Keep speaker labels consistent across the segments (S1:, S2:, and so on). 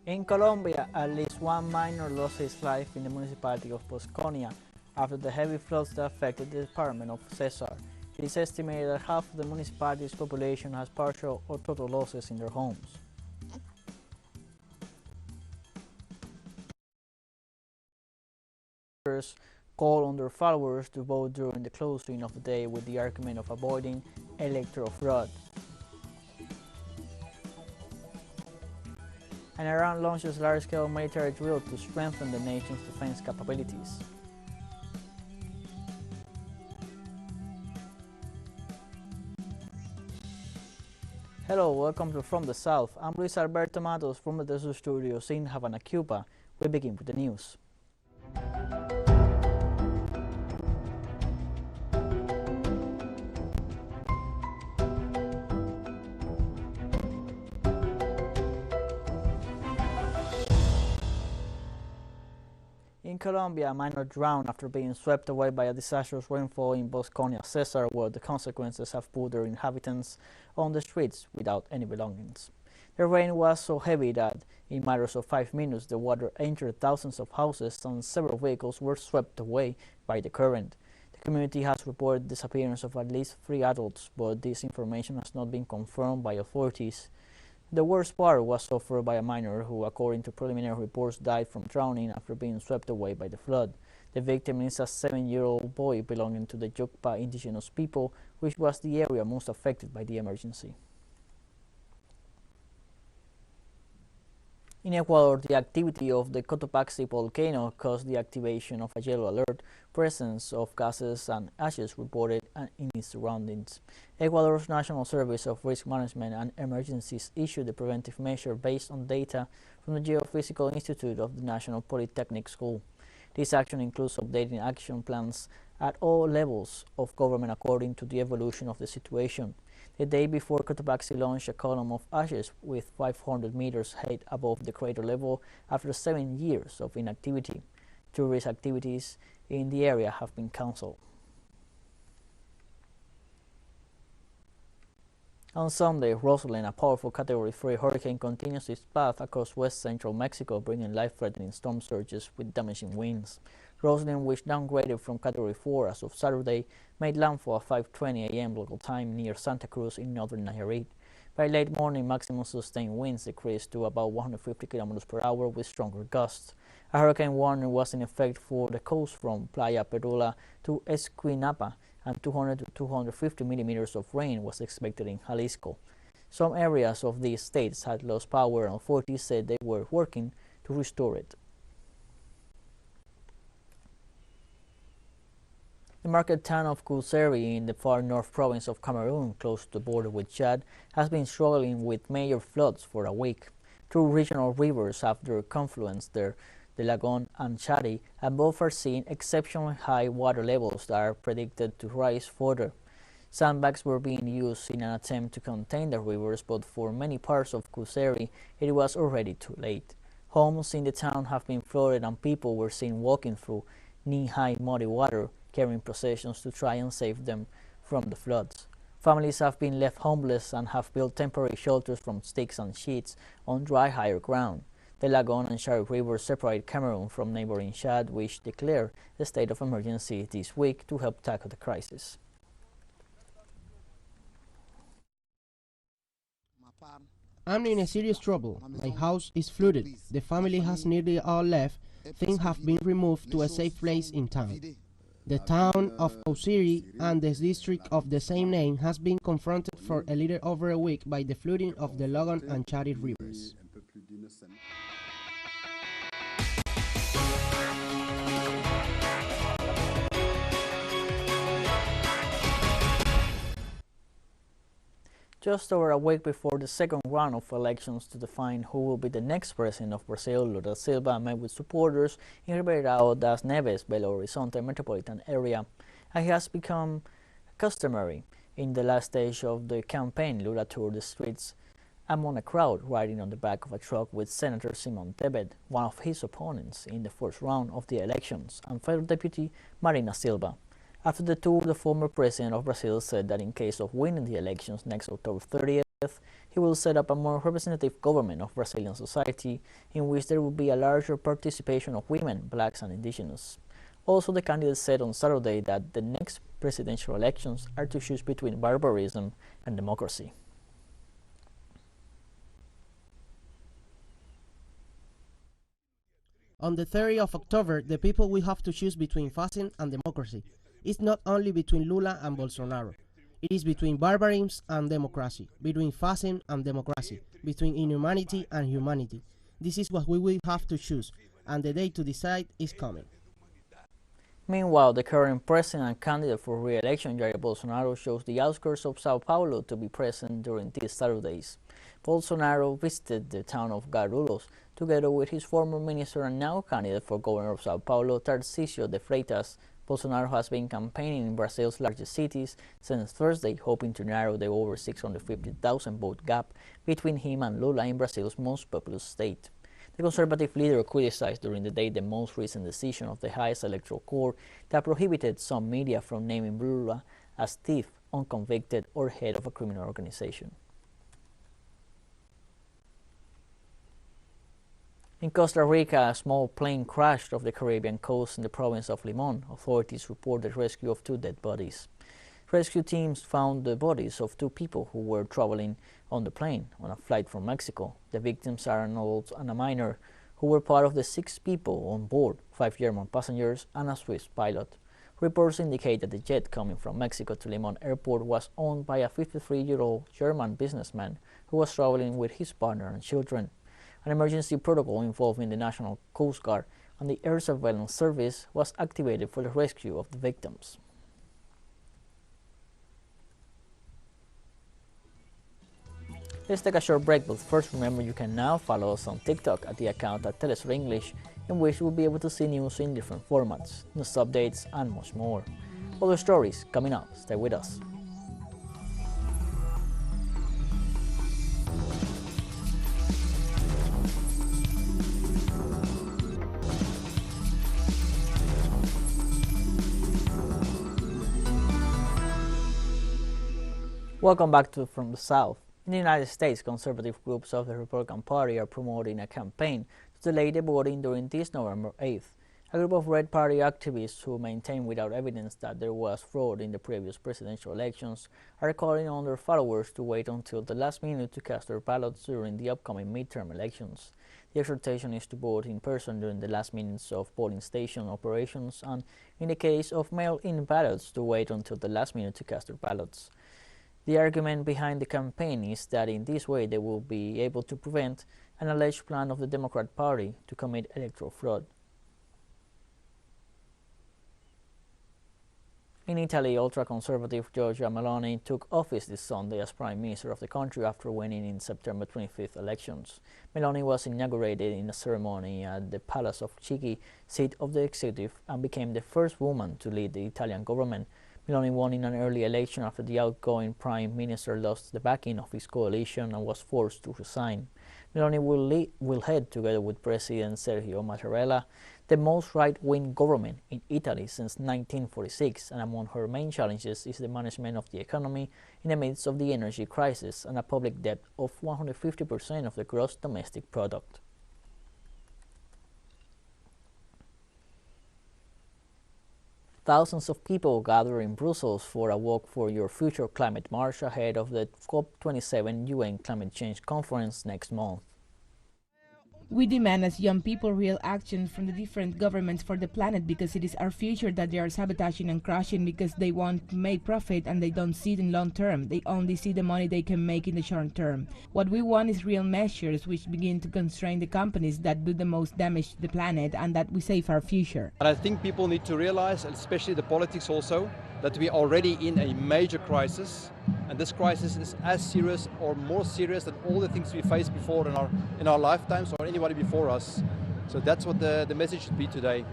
S1: In Colombia, at least one minor lost his life in the municipality of Bosconia after the heavy floods that affected the department of teleSUR. It is estimated that half of the municipality's population has partial or total losses in their homes. Call on their followers to vote during the closing of the day with the argument of avoiding electoral fraud. And Iran launches large-scale military drill to strengthen the nation's defense capabilities. Hello, welcome to From the South. I'm Luis Alberto Matos from the teleSUR studios in Havana, Cuba. We begin with the news. In Colombia, a miner drowned after being swept away by a disastrous rainfall in Bosconia, Cesar, where the consequences have put their inhabitants on the streets without any belongings. The rain was so heavy that, in matters of 5 minutes, the water entered thousands of houses and several vehicles were swept away by the current. The community has reported the disappearance of at least 3 adults, but this information has not been confirmed by authorities. The worst part was suffered by a miner who, according to preliminary reports, died from drowning after being swept away by the flood. The victim is a 7-year-old boy belonging to the Yokpa indigenous people, which was the area most affected by the emergency. In Ecuador, the activity of the Cotopaxi volcano caused the activation of a yellow alert, presence of gases and ashes reported in its surroundings. Ecuador's National Service of Risk Management and Emergencies issued a preventive measure based on data from the Geophysical Institute of the National Polytechnic School. This action includes updating action plans at all levels of government according to the evolution of the situation. The day before, Cotopaxi launched a column of ashes with 500 meters height above the crater level after 7 years of inactivity. Tourist activities in the area have been cancelled. On Sunday, Rosalyn, a powerful Category 3 hurricane, continues its path across west-central Mexico, bringing life-threatening storm surges with damaging winds. Rosalyn, which downgraded from Category 4 as of Saturday, made landfall at 5:20 a.m. local time near Santa Cruz in northern Nayarit. By late morning, maximum sustained winds decreased to about 150 km per hour with stronger gusts. A hurricane warning was in effect for the coast from Playa Perula to Esquinapa, and 200 to 250 millimeters of rain was expected in Jalisco. Some areas of these states had lost power, and authorities said they were working to restore it. The market town of Kuseri in the far north province of Cameroon, close to the border with Chad, has been struggling with major floods for a week. Two regional rivers have their confluence there, the Lagon and Chari, and both are seeing exceptionally high water levels that are predicted to rise further. Sandbags were being used in an attempt to contain the rivers, but for many parts of Kuseri, it was already too late. Homes in the town have been flooded, and people were seen walking through knee-high muddy water, carrying processions to try and save them from the floods. Families have been left homeless and have built temporary shelters from sticks and sheets on dry higher ground. The Lagon and Chari rivers separate Cameroon from neighboring Chad, which declared a state of emergency this week to help tackle the crisis.
S2: I'm in a serious trouble. My house is flooded. The family has nearly all left. Things have been removed to a safe place in town. The town of Osiri and the district of the same name has been confronted for a little over a week by the flooding of the Logan and Chari rivers.
S1: Just over a week before the second round of elections to define who will be the next president of Brazil, Lula da Silva met with supporters in Ribeirão das Neves, Belo Horizonte metropolitan area, and it has become customary in the last stage of the campaign. Lula toured the streets among a crowd riding on the back of a truck with Senator Simon Tebet, one of his opponents in the first round of the elections, and fellow deputy Marina Silva. After the tour, the former president of Brazil said that in case of winning the elections next October 30th, he will set up a more representative government of Brazilian society in which there will be a larger participation of women, blacks and indigenous. Also, the candidate said on Saturday that the next presidential elections are to choose between barbarism and democracy.
S2: On the 30th of October, the people will have to choose between fascism and democracy. It's not only between Lula and Bolsonaro. It is between barbarism and democracy, between fascism and democracy, between inhumanity and humanity. This is what we will have to choose, and the day to decide is coming.
S1: Meanwhile, the current president and candidate for re-election, Jair Bolsonaro, chose the outskirts of Sao Paulo to be present during these Saturdays. Bolsonaro visited the town of Guarulhos together with his former minister and now candidate for governor of Sao Paulo, Tarcísio de Freitas. Bolsonaro has been campaigning in Brazil's largest cities since Thursday, hoping to narrow the over 650,000 vote gap between him and Lula in Brazil's most populous state. The conservative leader criticized during the day the most recent decision of the highest electoral court that prohibited some media from naming Lula as thief, unconvicted, or head of a criminal organization. In Costa Rica, a small plane crashed off the Caribbean coast in the province of Limón. Authorities report the rescue of 2 dead bodies. Rescue teams found the bodies of 2 people who were traveling on the plane on a flight from Mexico. The victims are an adult and a minor who were part of the 6 people on board, 5 German passengers and a Swiss pilot. Reports indicate that the jet coming from Mexico to Limón Airport was owned by a 53-year-old German businessman who was traveling with his partner and children. An emergency protocol involving the National Coast Guard and the Air Surveillance Service was activated for the rescue of the victims. Let's take a short break, but first remember you can now follow us on TikTok at the account at teleSUR English, in which you'll be able to see news in different formats, news updates and much more. Other stories coming up, stay with us. Welcome back from the South. In the United States, conservative groups of the Republican Party are promoting a campaign to delay the voting during this November 8th. A group of Red Party activists who maintain without evidence that there was fraud in the previous presidential elections are calling on their followers to wait until the last minute to cast their ballots during the upcoming midterm elections. The exhortation is to vote in person during the last minutes of polling station operations and, in the case of mail-in ballots, to wait until the last minute to cast their ballots. The argument behind the campaign is that in this way they will be able to prevent an alleged plan of the Democrat Party to commit electoral fraud. In Italy, ultra-conservative Giorgia Meloni took office this Sunday as Prime Minister of the country after winning in September 25th elections. Meloni was inaugurated in a ceremony at the Palace of Chigi, seat of the executive, and became the first woman to lead the Italian government. Meloni won in an early election after the outgoing Prime Minister lost the backing of his coalition and was forced to resign. Meloni will head, together with President Sergio Mattarella, the most right-wing government in Italy since 1946, and among her main challenges is the management of the economy in the midst of the energy crisis and a public debt of 150% of the gross domestic product. Thousands of people gather in Brussels for a Walk for Your Future climate march ahead of the COP27 UN Climate Change Conference next month.
S3: We demand as young people real action from the different governments for the planet, because it is our future that they are sabotaging and crushing because they want to make profit and they don't see it in long term. They only see the money they can make in the short term. What we want is real measures which begin to constrain the companies that do the most damage to the planet and that we save our future.
S4: And I think people need to realize, especially the politics also, that we are already in a major crisis, and this crisis is as serious or more serious than all the things we faced before in our lifetimes or anybody before us. So that's what the message should be today.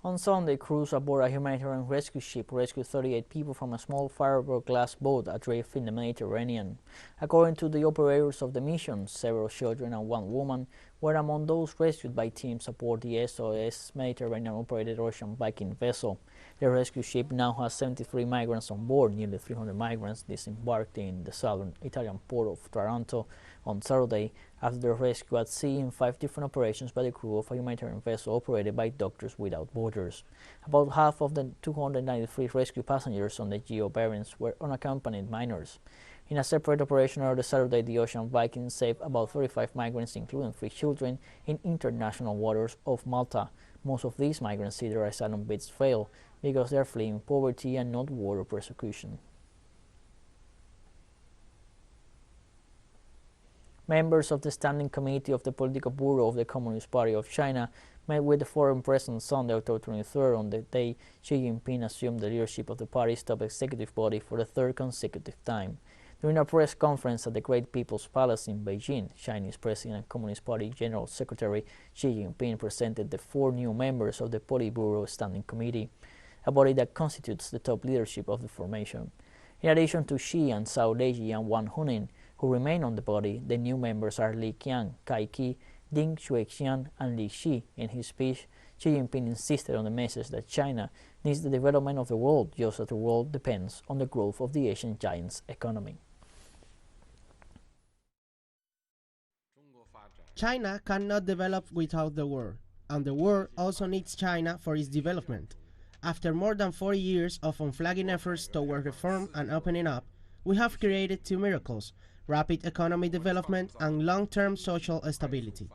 S1: On Sunday, crews aboard a humanitarian rescue ship rescued 38 people from a small fiberglass boat adrift in the Mediterranean. According to the operators of the mission, several children and one woman were among those rescued by teams aboard the SOS Mediterranean-operated ocean Viking vessel. The rescue ship now has 73 migrants on board. Nearly 300 migrants disembarked in the southern Italian port of Taranto on Saturday after the rescue at sea in 5 different operations by the crew of a humanitarian vessel operated by Doctors Without Borders. About half of the 293 rescue passengers on the Geo Barents were unaccompanied minors. In a separate operation earlier Saturday, the Ocean Viking saved about 35 migrants, including 3 children, in international waters of Malta. Most of these migrants see their asylum bids fail because they are fleeing poverty and not war or persecution. Members of the Standing Committee of the Political Bureau of the Communist Party of China met with the foreign president Sunday, October 23rd, on the day Xi Jinping assumed the leadership of the party's top executive body for the 3rd consecutive time. During a press conference at the Great People's Palace in Beijing, Chinese President and Communist Party General Secretary Xi Jinping presented the 4 new members of the Politburo Standing Committee, a body that constitutes the top leadership of the formation. In addition to Xi and Zhao Leji and Wang Hunin, who remain on the body, the new members are Li Qiang, Kai Qi, Ding Xuexian, and Li Xi. In his speech, Xi Jinping insisted on the message that China needs the development of the world, just as the world depends on the growth of the Asian giant's economy.
S2: China cannot develop without the world, and the world also needs China for its development. After more than 40 years of unflagging efforts toward reform and opening up, we have created 2 miracles: rapid economic development and long-term social stability.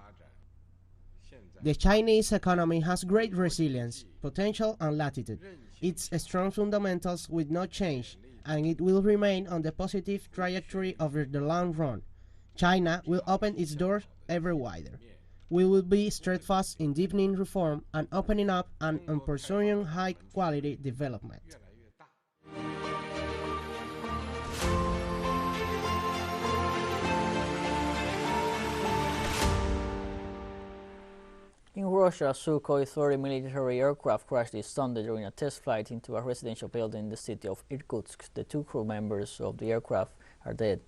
S2: The Chinese economy has great resilience, potential, and latitude. Its strong fundamentals will not change, and it will remain on the positive trajectory over the long run. China will open its doors ever wider. We will be steadfast in deepening reform and opening up and on pursuing high-quality development.
S1: In Russia, a Sukhoi 30 military aircraft crashed this Sunday during a test flight into a residential building in the city of Irkutsk. The 2 crew members of the aircraft are dead.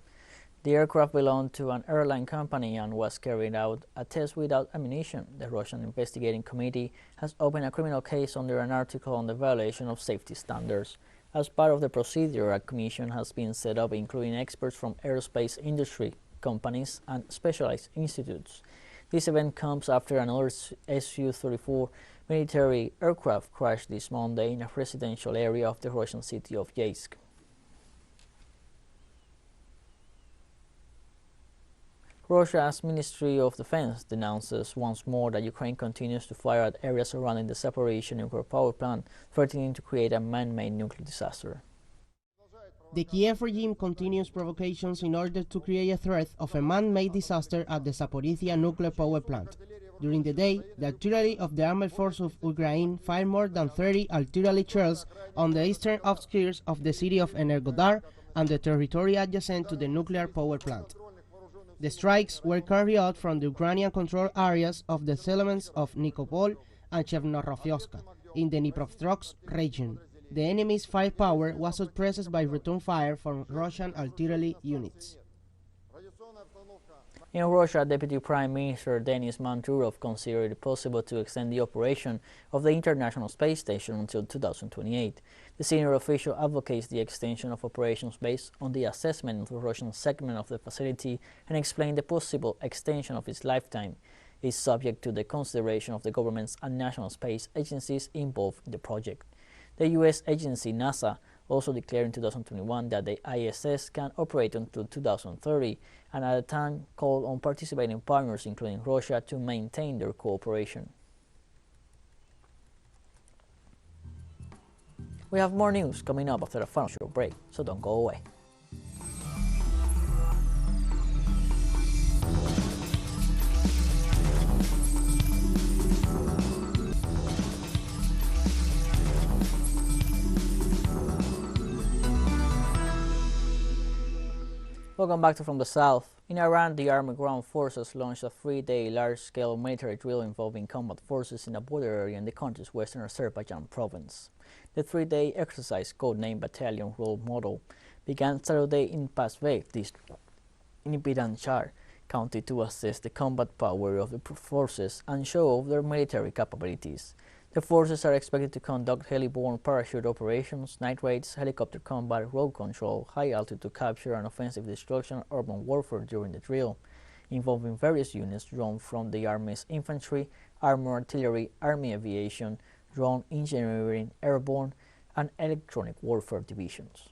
S1: The aircraft belonged to an airline company and was carrying out a test without ammunition. The Russian Investigating Committee has opened a criminal case under an article on the violation of safety standards. As part of the procedure, a commission has been set up including experts from aerospace industry, companies, and specialized institutes. This event comes after another Su-34 military aircraft crashed this Monday in a residential area of the Russian city of Yeysk. Russia's Ministry of Defense denounces once more that Ukraine continues to fire at areas surrounding the Zaporizhzhia nuclear power plant, threatening to create a man-made nuclear disaster.
S2: The Kiev regime continues provocations in order to create a threat of a man-made disaster at the Zaporizhzhia nuclear power plant. During the day, the artillery of the armed forces of Ukraine fired more than 30 artillery shells on the eastern outskirts of the city of Energodar and the territory adjacent to the nuclear power plant. The strikes were carried out from the Ukrainian-controlled areas of the settlements of Nikopol and Chernorofiovka in the Dnipropetrovsk region. The enemy's firepower was suppressed by return fire from Russian artillery units.
S1: In Russia, Deputy Prime Minister Denis Manturov considered it possible to extend the operation of the International Space Station until 2028. The senior official advocates the extension of operations based on the assessment of the Russian segment of the facility and explained the possible extension of its lifetime is subject to the consideration of the governments and national space agencies involved in the project. The U.S. agency NASA also declared in 2021 that the ISS can operate until 2030 and at the time called on participating partners including Russia to maintain their cooperation. We have more news coming up after a final short break, so don't go away. Welcome back to From the South. In Iran, the Army Ground Forces launched a 3-day large-scale military drill involving combat forces in a border area in the country's western Azerbaijan province. The 3-day exercise, codenamed Battalion Role Model, began Saturday in Pasvev district in Bidan Shar. County to assess the combat power of the forces and show off their military capabilities. The forces are expected to conduct heli-borne parachute operations, night raids, helicopter combat, road control, high-altitude capture and offensive destruction, urban warfare during the drill, involving various units drawn from the Army's infantry, armored artillery, Army aviation, drone engineering, airborne, and electronic warfare divisions.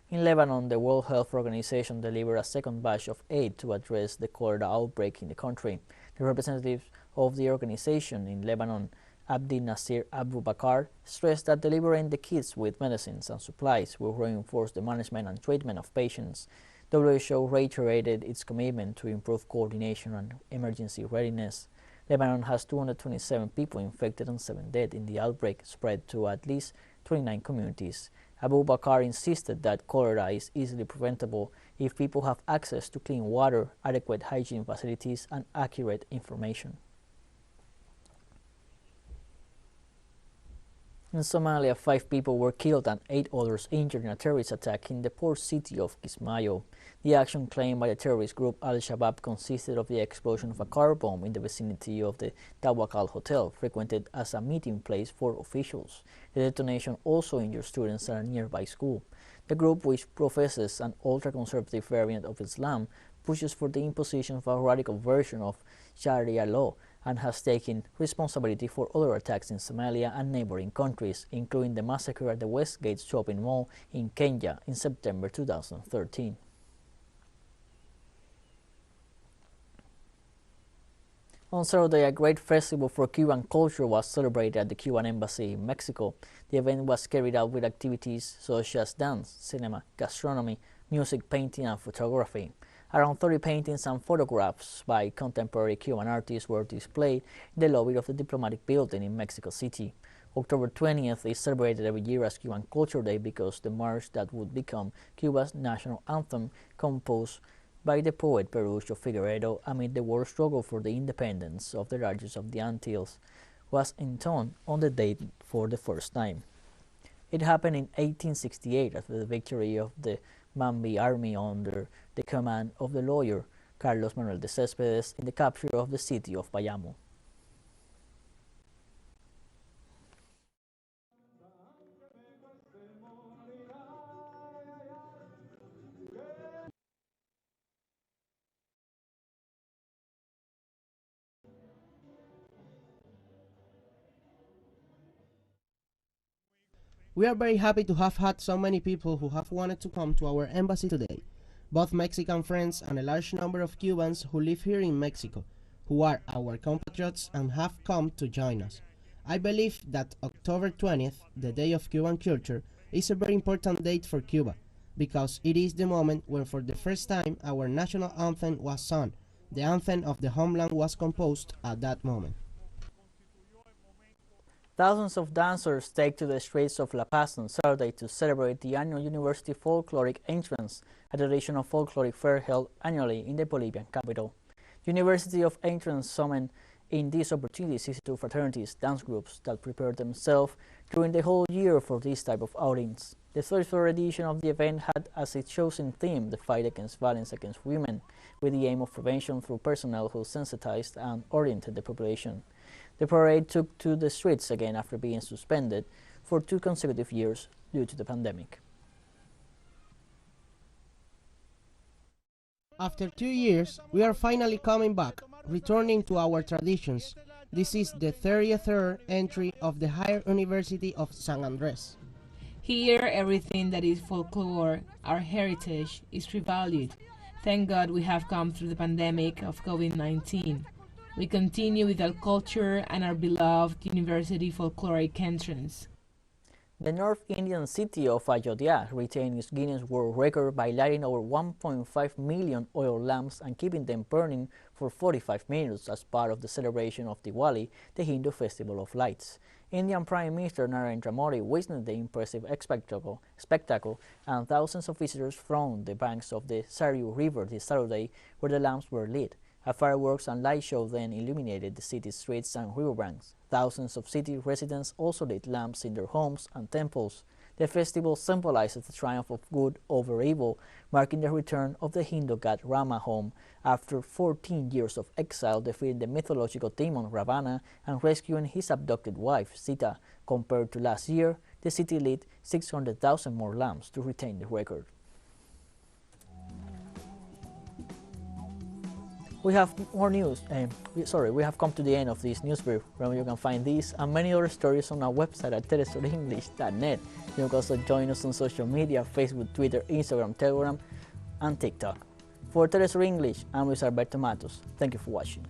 S1: In Lebanon, the World Health Organization delivered a second batch of aid to address the cholera outbreak in the country. The representative of the organization in Lebanon, Abdi Nasir Abu Bakr, stressed that delivering the kits with medicines and supplies will reinforce the management and treatment of patients. WHO reiterated its commitment to improve coordination and emergency readiness. Lebanon has 227 people infected and 7 dead in the outbreak, spread to at least 29 communities. Abu Bakr insisted that cholera is easily preventable if people have access to clean water, adequate hygiene facilities, and accurate information. In Somalia, 5 people were killed and 8 others injured in a terrorist attack in the port city of Kismayo. The action claimed by the terrorist group Al-Shabaab consisted of the explosion of a car bomb in the vicinity of the Tawakal Hotel, frequented as a meeting place for officials. The detonation also injured students at a nearby school. The group, which professes an ultra-conservative variant of Islam, pushes for the imposition of a radical version of Sharia law and has taken responsibility for other attacks in Somalia and neighboring countries, including the massacre at the Westgate shopping mall in Kenya in September 2013. On Saturday, a great festival for Cuban culture was celebrated at the Cuban Embassy in Mexico. The event was carried out with activities such as dance, cinema, gastronomy, music, painting, and photography. Around 30 paintings and photographs by contemporary Cuban artists were displayed in the lobby of the diplomatic building in Mexico City. October 20th is celebrated every year as Cuban Culture Day because the march that would become Cuba's national anthem, composed by the poet Perucho Figueredo amid the war struggle for the independence of the largest of the Antilles, was intoned on the date for the first time. It happened in 1868 after the victory of the Mambi army under the command of the lawyer Carlos Manuel de Céspedes in the capture of the city of Bayamo.
S2: We are very happy to have had so many people who have wanted to come to our embassy today, both Mexican friends and a large number of Cubans who live here in Mexico, who are our compatriots and have come to join us. I believe that October 20th, the Day of Cuban Culture, is a very important date for Cuba, because it is the moment when for the first time our national anthem was sung. The anthem of the homeland was composed at that moment.
S1: Thousands of dancers take to the streets of La Paz on Saturday to celebrate the annual University Folkloric Entrance, a traditional folkloric fair held annually in the Bolivian capital. University of Entrance summoned in this opportunity 62 fraternities, dance groups that prepare themselves during the whole year for this type of outings. The 34th edition of the event had as its chosen theme the fight against violence against women, with the aim of prevention through personnel who sensitized and oriented the population. The parade took to the streets again after being suspended for 2 consecutive years due to the pandemic.
S2: After 2 years, we are finally coming back, returning to our traditions. This is the 33rd entry of the Higher University of San Andres.
S3: Here, everything that is folklore, our heritage, is revalued. Thank God we have come through the pandemic of COVID-19. We continue with our culture and our beloved University Folkloric Entrance.
S1: The North Indian city of Ayodhya retained its Guinness World Record by lighting over 1.5 million oil lamps and keeping them burning for 45 minutes as part of the celebration of Diwali, the Hindu festival of lights. Indian Prime Minister Narendra Modi witnessed the impressive spectacle, and thousands of visitors thronged the banks of the Saryu River this Saturday, where the lamps were lit. A fireworks and light show then illuminated the city's streets and riverbanks. Thousands of city residents also lit lamps in their homes and temples. The festival symbolizes the triumph of good over evil, marking the return of the Hindu god Rama home after 14 years of exile, defeating the mythological demon Ravana and rescuing his abducted wife Sita. Compared to last year, the city lit 600,000 more lamps to retain the record. We have more news. We have come to the end of this news brief. Remember, you can find these and many other stories on our website at telesurenglish.net. You can also join us on social media: Facebook, Twitter, Instagram, Telegram, and TikTok. For TeleSUR English, I'm Luis Alberto Matos. Thank you for watching.